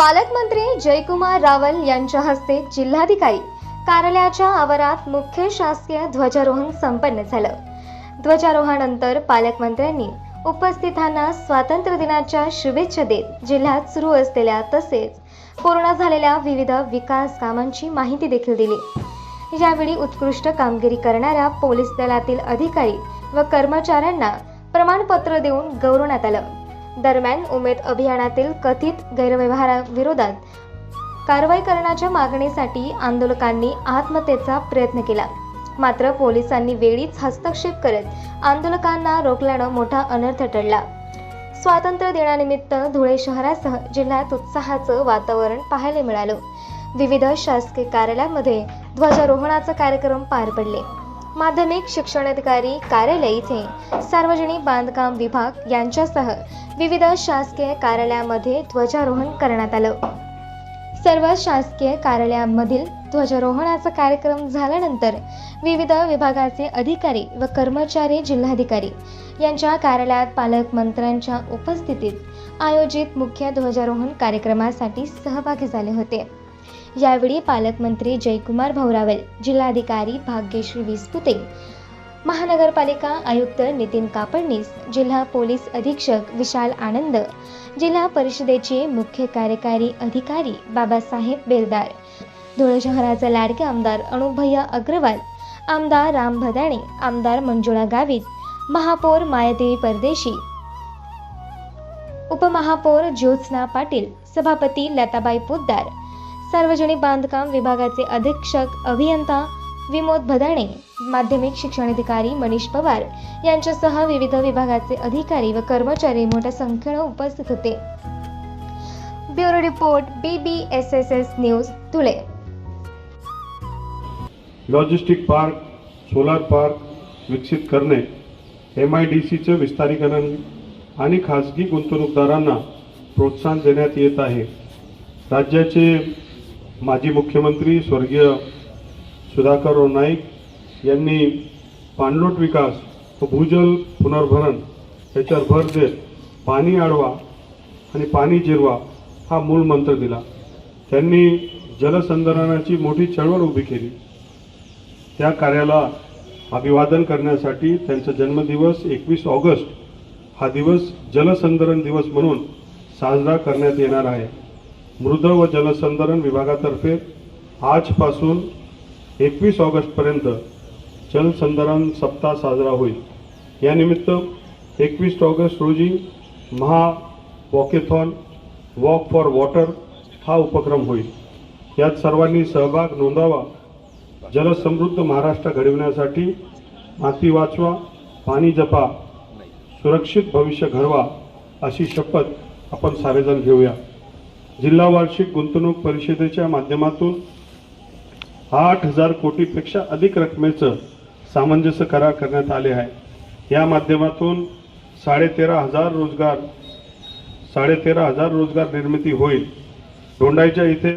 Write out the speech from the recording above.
पालकमंत्री जयकुमार रावल यांच्या हस्ते जिल्हाधिकारी कार्यालयाच्या आवारात मुख्य शासकीय ध्वजारोहण संपन्न झालं। ध्वजारोहणानंतर पालकमंत्र्यांनी उपस्थितांना स्वातंत्र्य दिनाच्या शुभेच्छा देत जिल्ह्यात सुरू असलेल्या तसेच पूर्ण झालेल्या विविध विकास कामांची माहिती देखील दिली। यावेळी उत्कृष्ट कामगिरी करणाऱ्या पोलीस दलातील अधिकारी व कर्मचाऱ्यांना प्रमाणपत्र देऊन गौरवण्यात आलं। दरम्यान उमेद अभियानातील कथित गैरव्यवहाराविरोधात कारवाई करण्याच्या मागणीसाठी आंदोलकांनी आत्महत्येचा प्रयत्न केला, मात्र पोलिसांनी वेळीच हस्तक्षेप करत आंदोलकांना रोखल्यानं मोठा अनर्थ टळला। स्वातंत्र्य दिनानिमित्त धुळे शहरासह जिल्ह्यात उत्साहाचं वातावरण पाहायला मिळालं। विविध शासकीय कार्यालयांमध्ये ध्वजारोहणाचा कार्यक्रम पार पडले। माध्यमिक शिक्षणाधिकारी कार्यालय इथे सार्वजनिक बांधकाम विभाग यांच्यासह विविध शासकीय कार्यालयांमध्ये ध्वजारोहण करण्यात आलं। सर्व शासकीय कार्यालयांमधील ध्वजारोहणाचा कार्यक्रम झाल्यानंतर विविध विभागाचे अधिकारी व कर्मचारी जिल्हाधिकारी यांच्या कार्यालयात पालकमंत्र्यांच्या उपस्थितीत आयोजित मुख्य ध्वजारोहण कार्यक्रमासाठी सहभागी झाले होते। यावेळी पालकमंत्री जयकुमार रावल, जिल्हाधिकारी भाग्यश्री विस्पुते, महानगरपालिका आयुक्त नितीन कापडनीस, जिल्हा पोलीस अधीक्षक विशाल आनंद, जिल्हा परिषदेचे मुख्य कार्यकारी अधिकारी बाबासाहेब बेलदार, धुळे शहराचे लाडके आमदार अनुभैया अग्रवाल, आमदार राम भदाणे, आमदार मंजुळा गावित, महापौर मायादेवी परदेशी, उपमहापौर ज्योत्स्ना पाटील, सभापती लताबाई पोद्दार, सार्वजनिक बांधकाम विभागाचे अधीक्षक अभियंता विमोद भदाणे, माध्यमिक शिक्षणाधिकारी मनीष पवार यांच्यासह विविध विभागाचे अधिकारी व कर्मचारी मोठ्या संख्येने उपस्थित होते। Bureau report BBSSS news Dhule. Logistic park, solar park विकसित करणे, MIDCचे विस्तारीकरण आणि खासगी गुंतवणूकदारांना प्रोत्साहन देण्यात येत आहे। राज्याचे माजी मुख्यमंत्री स्वर्गीय सुधाकरराव नाईक यांनी पाणलोट विकास व भूजल पुनर्भरण याच्यावर भर देत पाणी अडवा आणि पाणी जिरवा हा मूळ मंत्र दिला। त्यांनी जलसंधारणाची मोठी चळवळ उभी केली। त्या कार्याला अभिवादन करण्यासाठी त्यांचा जन्मदिवस 21 ऑगस्ट हा दिवस जलसंधारण दिवस म्हणून साजरा करण्यात येणार आहे। मृद व जलसंधारण विभागातर्फे आजपासून 21 ऑगस्टपर्यंत जलसंधारण सप्ताह साजरा होईल। यानिमित्त 21 ऑगस्ट रोजी महा वॉकेथॉन वॉक फॉर वॉटर हा उपक्रम होईल। यात सर्वांनी सहभाग नोंदवावा। जलसमृद्ध महाराष्ट्र घडविण्यासाठी माती वाचवा, पाणी जपा, सुरक्षित भविष्य घडवा अशी शपथ आपण सारेजण घेऊया। जिल्हा वार्षिक गुंतवणूक परिषदेच्या माध्यमातून 8,000 कोटीपेक्षा अधिक रकमेचं सामंजस्य करार करण्यात आले आहे। या माध्यमातून 13,500 रोजगार निर्मिती होईल। दोंडाईच्या इथे